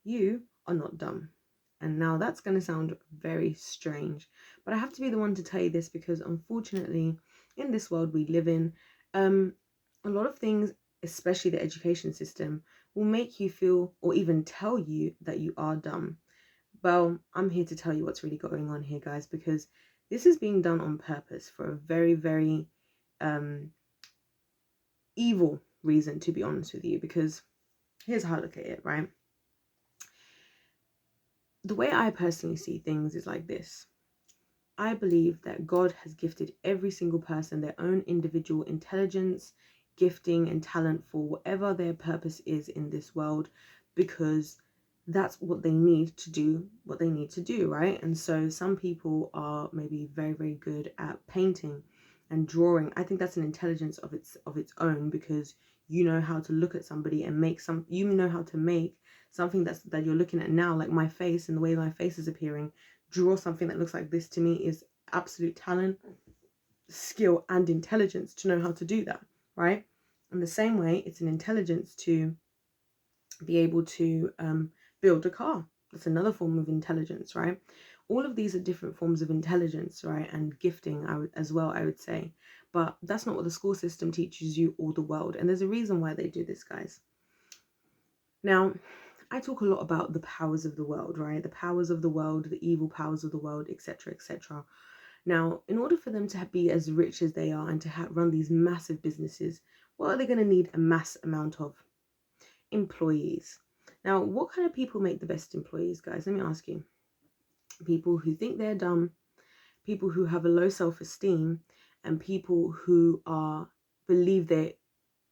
you are not dumb. And now that's going to sound very strange, but I have to be the one to tell you this because unfortunately, in this world we live in, a lot of things, especially the education system, will make you feel or even tell you that you are dumb. Well, I'm here to tell you what's really going on here, guys, because this is being done on purpose for a very, very um, evil reason, to be honest with you, because here's how I look at it, right? The way I personally see things is like this. I believe that God has gifted every single person their own individual intelligence, gifting, and talent for whatever their purpose is in this world, because that's what they need to do what they need to do, right? And so some people are maybe very, very good at painting and drawing. I think that's an intelligence of its own, because you know how to look at somebody and make some, you know how to make something that you're looking at now, like my face and the way my face is appearing. Draw something that looks like this to me is absolute talent, skill, and intelligence to know how to do that, right? In the same way, it's an intelligence to be able to build a car. That's another form of intelligence, right? All of these are different forms of intelligence, right? And gifting, as well, I would say. But that's not what the school system teaches you or the world. And there's a reason why they do this, guys. Now, I talk a lot about the powers of the world, right? The powers of the world, the evil powers of the world, etc., etc. Now, in order for them to be as rich as they are and to run these massive businesses, what are they going to need? A mass amount of employees. Now, what kind of people make the best employees, guys? Let me ask you. People who think they're dumb, people who have a low self-esteem, and people who believe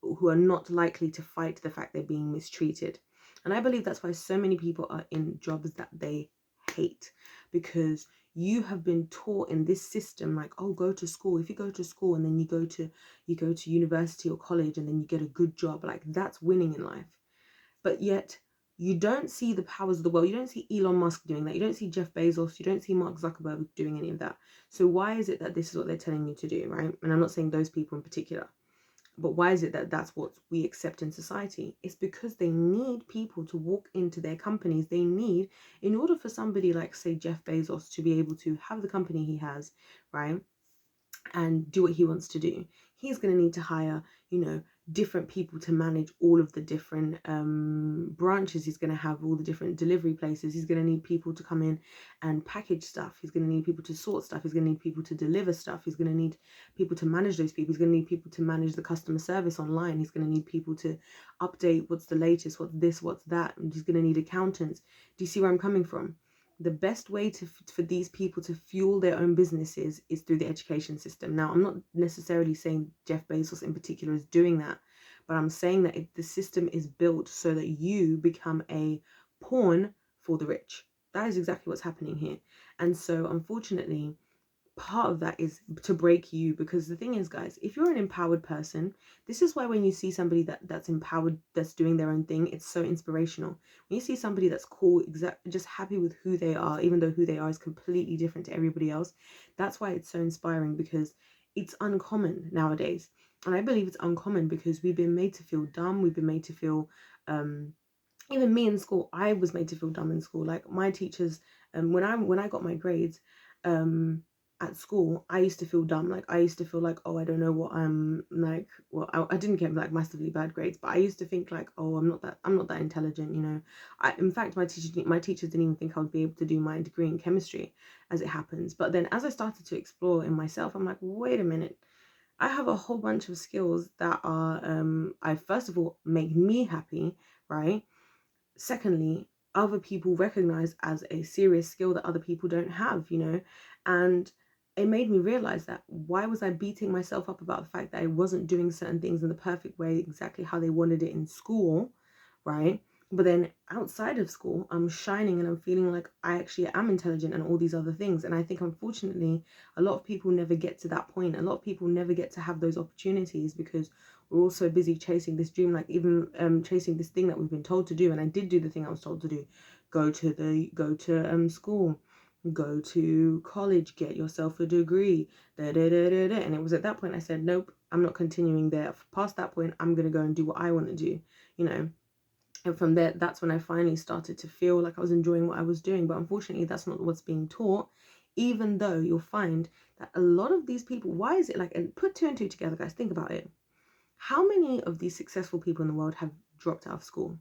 who are not likely to fight the fact they're being mistreated. And I believe that's why so many people are in jobs that they hate, because you have been taught in this system, like, oh, go to school. If you go to school and then you go to university or college and then you get a good job, like, that's winning in life. But yet you don't see the powers of the world. You don't see Elon Musk doing that. You don't see Jeff Bezos. You don't see Mark Zuckerberg doing any of that. So why is it that this is what they're telling you to do, right? And I'm not saying those people in particular. But why is it that that's what we accept in society? It's because they need people to walk into their companies. They need, in order for somebody like, say, Jeff Bezos to be able to have the company he has, right, and do what he wants to do, he's going to need to hire, different people to manage all of the different branches. He's going to have all the different delivery places. He's going to need people to come in and package stuff. He's going to need people to sort stuff. He's going to need people to deliver stuff. He's going to need people to manage those people. He's going to need people to manage the customer service online. He's going to need people to update what's the latest, what's this, what's that. And he's going to need accountants. Do you see where I'm coming from? The best way for these people to fuel their own businesses is through the education system. Now, I'm not necessarily saying Jeff Bezos in particular is doing that, but I'm saying that the system is built so that you become a pawn for the rich. That is exactly what's happening here. And so, unfortunately, part of that is to break you, because the thing is, guys, if you're an empowered person, this is why when you see somebody that's empowered, that's doing their own thing, it's so inspirational. When you see somebody that's cool, just happy with who they are, even though who they are is completely different to everybody else, that's why it's so inspiring, because it's uncommon nowadays. And I believe it's uncommon because we've been made to feel dumb. We've been made to feel even me in school, I was made to feel dumb in school. Like, my teachers, when I got my grades at school, I used to feel dumb. Like, I used to feel like, oh, I don't know what I'm like. Well, I didn't get like massively bad grades, but I used to think like, oh, I'm not that intelligent, in fact, my teachers didn't even think I would be able to do my degree in chemistry, as it happens. But then as I started to explore in myself, I'm like, wait a minute, I have a whole bunch of skills that are I first of all make me happy, right? Secondly, other people recognize as a serious skill that other people don't have, and it made me realize that why was I beating myself up about the fact that I wasn't doing certain things in the perfect way, exactly how they wanted it in school, right? But then outside of school, I'm shining and I'm feeling like I actually am intelligent and all these other things. And I think, unfortunately, a lot of people never get to that point. A lot of people never get to have those opportunities because we're all so busy chasing this dream, like even chasing this thing that we've been told to do. And I did do the thing I was told to do: go to school, go to college, get yourself a degree, And it was at that point I said, nope, I'm not continuing there. Past that point, I'm gonna go and do what I want to do, And from there, that's when I finally started to feel like I was enjoying what I was doing. But unfortunately, that's not what's being taught, even though you'll find that a lot of these people, why is it like, and put two and two together, guys, think about it. How many of these successful people in the world have dropped out of school?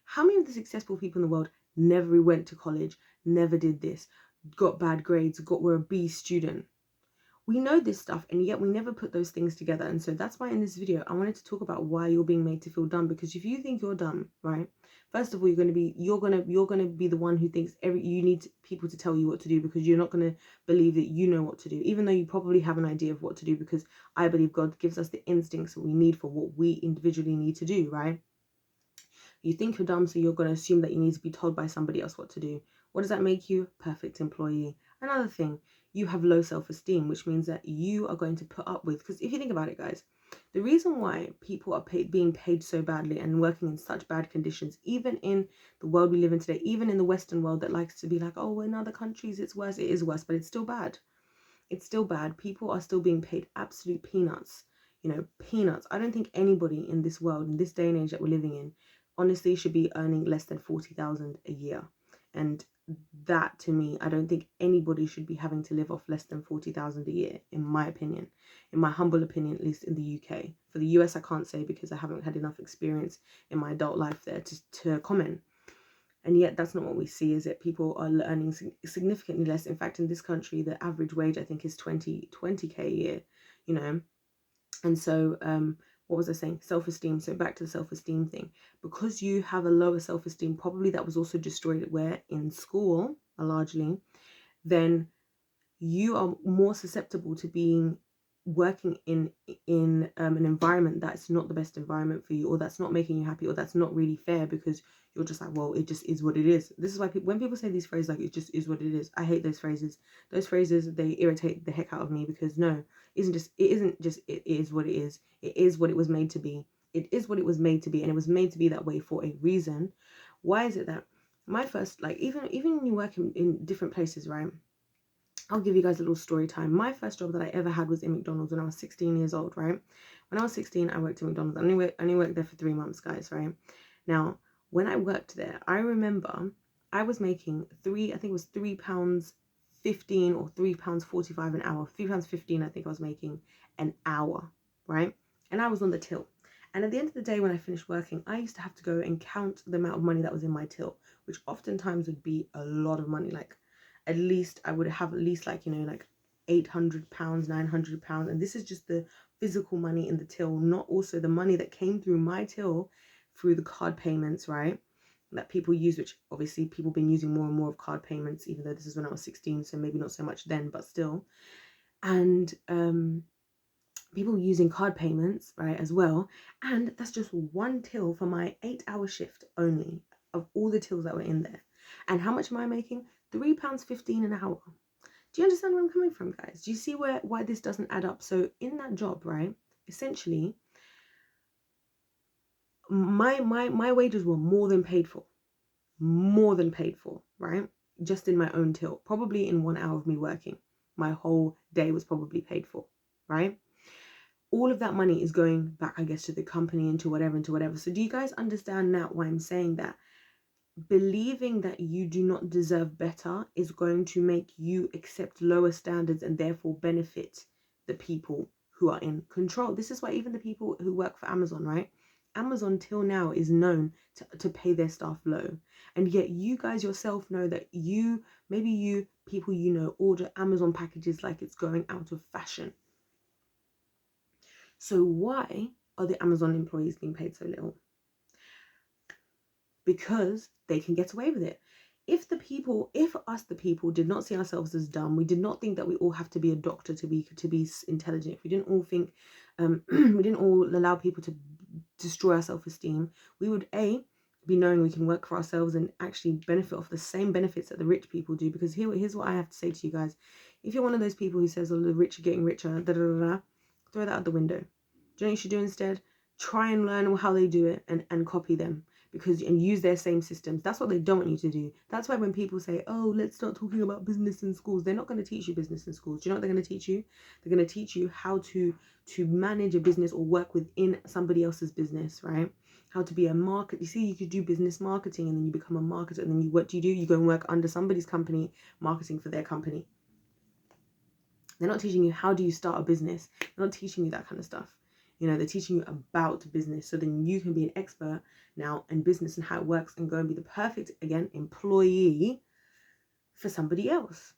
How many of the successful people in the world never went to college, never did this, got bad grades, were a B student? We know this stuff, and yet we never put those things together. And so that's why in this video I wanted to talk about why you're being made to feel dumb. Because if you think you're dumb, right, first of all, you're gonna be the one who thinks you need people to tell you what to do, because you're not gonna believe that you know what to do, even though you probably have an idea of what to do, because I believe God gives us the instincts that we need for what we individually need to do, right? You think you're dumb, so you're going to assume that you need to be told by somebody else what to do. What does that make you? Perfect employee. Another thing, you have low self-esteem, which means that you are going to put up with, because if you think about it, guys, the reason why people are being paid so badly and working in such bad conditions, even in the world we live in today, even in the Western world that likes to be like, oh, in other countries it's worse, it is worse, but it's still bad. It's still bad. People are still being paid absolute peanuts. Peanuts. I don't think anybody in this world, in this day and age that we're living in, honestly should be earning less than 40,000 a year. And that, to me, I don't think anybody should be having to live off less than 40,000 a year, in my opinion, in my humble opinion, at least in the UK. For the US, I can't say, because I haven't had enough experience in my adult life there to comment. And yet that's not what we see, is it? People are earning significantly less. In fact, in this country, the average wage, I think, is 20k a year, And so, what was I saying? Self-esteem. So back to the self-esteem thing. Because you have a lower self-esteem, probably that was also destroyed where in school, largely, then you are more susceptible to being working in an environment that's not the best environment for you, or that's not making you happy, or that's not really fair, because you're just like, well, it just is what it is. This is why when people say these phrases like it just is what it is, I hate those phrases. Those phrases, they irritate the heck out of me, because no, it isn't just it is what it is. It is what it was made to be. It is what it was made to be, and it was made to be that way for a reason. Why is it that my first, like, even when you work in different places, right? I'll give you guys a little story time. My first job that I ever had was in McDonald's when I was 16 years old, right? When I was 16, I worked in McDonald's. I only worked there for 3 months, guys, right? Now, when I worked there, I remember I was making I think it was £3.15 or £3.45 an hour. £3.15, I think I was making an hour, right? And I was on the till. And at the end of the day, when I finished working, I used to have to go and count the amount of money that was in my till, which oftentimes would be a lot of money. Like, at least I would have at least like £800, £900, and this is just the physical money in the till, not also the money that came through my till through the card payments, right, that people use, which obviously people been using more and more of card payments, even though this is when I was 16, so maybe not so much then, but still. And people using card payments, right, as well. And that's just one till for my 8-hour shift only, of all the tills that were in there. And how much am I making? £3.15 an hour. Do you understand where I'm coming from, guys? Do you see why this doesn't add up? So in that job, right, essentially, my wages were more than paid for, right? Just in my own till, probably in 1 hour of me working, my whole day was probably paid for, right? All of that money is going back, I guess, to the company and to whatever. So do you guys understand now why I'm saying that? Believing that you do not deserve better is going to make you accept lower standards and therefore benefit the people who are in control. This is why even the people who work for Amazon, right? Amazon till now is known to pay their staff low. And yet you guys yourself know that people order Amazon packages like it's going out of fashion. So why are the Amazon employees being paid so little? Because they can get away with it. If us the people did not see ourselves as dumb, we did not think that we all have to be a doctor to be intelligent, if we didn't all think, we didn't all allow people to destroy our self-esteem, we would be knowing we can work for ourselves and actually benefit off the same benefits that the rich people do. Because here's what I have to say to you guys. If you're one of those people who says, oh, the rich are getting richer, throw that out the window. Do you know what you should do instead? Try and learn how they do it and copy them. And use their same systems. That's what they don't want you to do. That's why when people say, oh, let's start talking about business in schools, they're not going to teach you business in schools. Do you know what they're going to teach you? They're going to teach you how to manage a business or work within somebody else's business, right? how to be a market. You see, you could do business marketing and then you become a marketer, and then what do? You go and work under somebody's company, marketing for their company. They're not teaching you how do you start a business. They're not teaching you that kind of stuff. You know, they're teaching you about business, so then you can be an expert now in business and how it works, and go and be the perfect, again, employee for somebody else.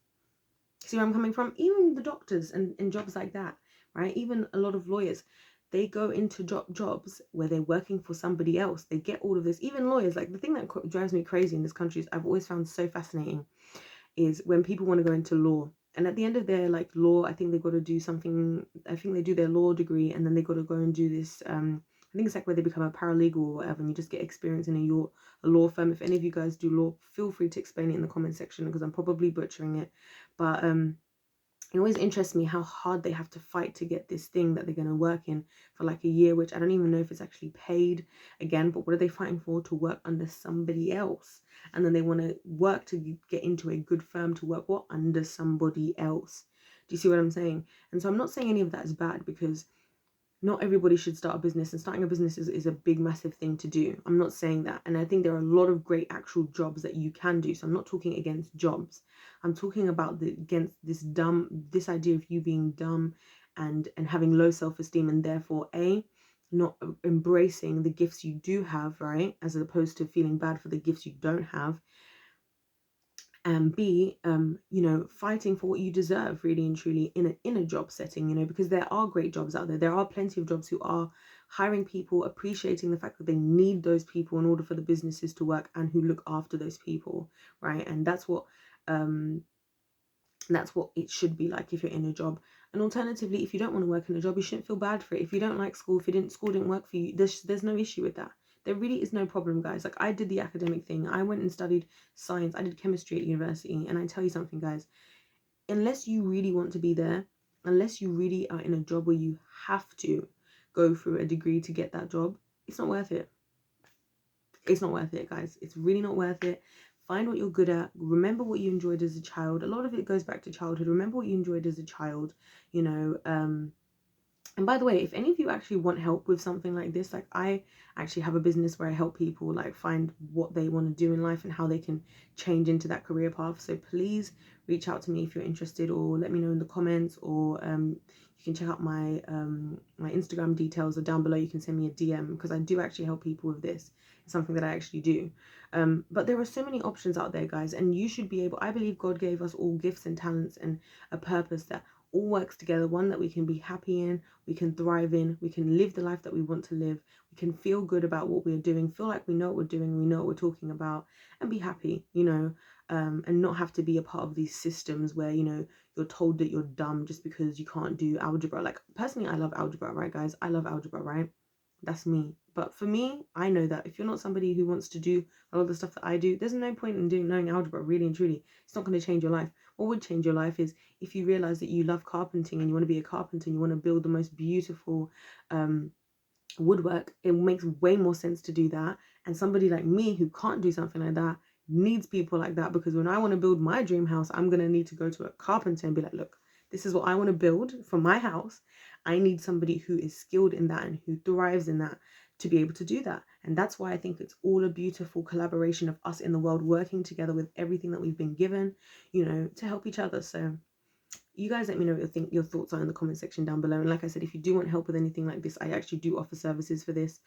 See where I'm coming from? Even the doctors and jobs like that, right? Even a lot of lawyers, they go into jobs where they're working for somebody else. They get all of this. Even lawyers, like the thing that drives me crazy in this country, is I've always found so fascinating, is when people want to go into law. And at the end of their like law, I think they've got to do something. I think they do their law degree, and then they got to go and do this. I think it's like where they become a paralegal or whatever, and you just get experience in a law firm. If any of you guys do law, feel free to explain it in the comment section, because I'm probably butchering it. But it always interests me how hard they have to fight to get this thing that they're going to work in for like a year, which I don't even know if it's actually paid again. But what are they fighting for? To work under somebody else. And then they want to work to get into a good firm to work what? Under somebody else. Do you see what I'm saying? And so I'm not saying any of that is bad, because not everybody should start a business, and starting a business is a big, massive thing to do. I'm not saying that. And I think there are a lot of great actual jobs that you can do. So I'm not talking against jobs. I'm talking about against this idea of you being dumb and having low self-esteem, and therefore not embracing the gifts you do have, right? As opposed to feeling bad for the gifts you don't have. And B, you know, fighting for what you deserve, really and truly, in a job setting, you know, because there are great jobs out there. There are plenty of jobs who are hiring people, appreciating the fact that they need those people in order for the businesses to work, and who look after those people, right? And that's what it should be like if you're in a job. And alternatively, if you don't want to work in a job, you shouldn't feel bad for it. If you don't like school, if school didn't work for you, there's no issue with that. There really is no problem, guys. Like, I did the academic thing. I went and studied science. I did chemistry at university. And I tell you something, guys, unless you really want to be there, unless you really are in a job where you have to go through a degree to get that job, it's not worth it. It's not worth it, guys. It's really not worth it. Find what you're good at. Remember what you enjoyed as a child. A lot of it goes back to childhood. Remember what you enjoyed as a child, you know. And by the way, if any of you actually want help with something like this, like, I actually have a business where I help people like find what they want to do in life and how they can change into that career path. So please reach out to me if you're interested, or let me know in the comments, or you can check out my my Instagram details are down below. You can send me a DM, because I do actually help people with this. It's something that I actually do. But there are so many options out there, guys, and you should be able, I believe God gave us all gifts and talents and a purpose that all works together, one that we can be happy in, we can thrive in, we can live the life that we want to live, we can feel good about what we're doing, feel like we know what we're doing, we know what we're talking about, and be happy, you know, and not have to be a part of these systems where, you know, you're told that you're dumb just because you can't do algebra. Like, personally, I love algebra, right, guys? I love algebra, right? That's me. But for me, I know that if you're not somebody who wants to do a lot of the stuff that I do, there's no point in knowing algebra, really and truly. It's not going to change your life. What would change your life is if you realize that you love carpenting and you want to be a carpenter and you want to build the most beautiful woodwork. It makes way more sense to do that. And somebody like me who can't do something like that needs people like that, because when I want to build my dream house, I'm going to need to go to a carpenter and be like, look, this is what I want to build for my house. I need somebody who is skilled in that and who thrives in that to be able to do that. And that's why I think it's all a beautiful collaboration of us in the world working together with everything that we've been given, you know, to help each other. So you guys let me know what your thoughts are in the comment section down below. And like I said, if you do want help with anything like this, I actually do offer services for this,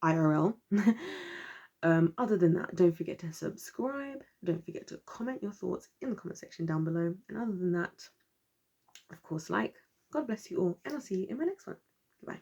IRL. Other than that, don't forget to subscribe. Don't forget to comment your thoughts in the comment section down below. And other than that, of course, like, God bless you all, and I'll see you in my next one. Goodbye.